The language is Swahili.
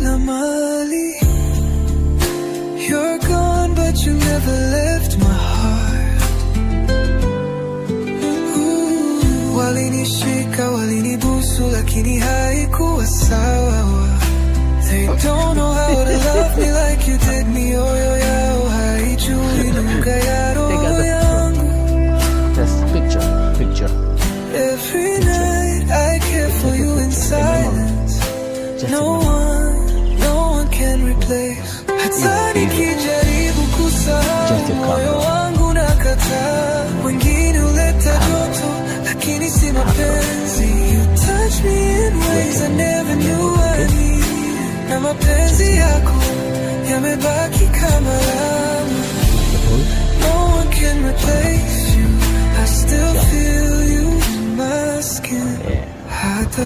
kila mali. You're gone but you never left my heart. Ooh, walinishika, walinibusu lakini haikuwa sawa. They don't know how to love me like you did. Mioyo yao haijui lugha ya roho yangu. Just picture. Every night I care for you in silence. No one can replace. Hata nikijaribu kusahau, moyo wangu nakataa. Wengine huleta joto lakini si mapenzi. You touch me in ways I never knew I needed. Na mapenzi yako yamebaki kama alama. No one can replace you. I still feel you in my skin. Hata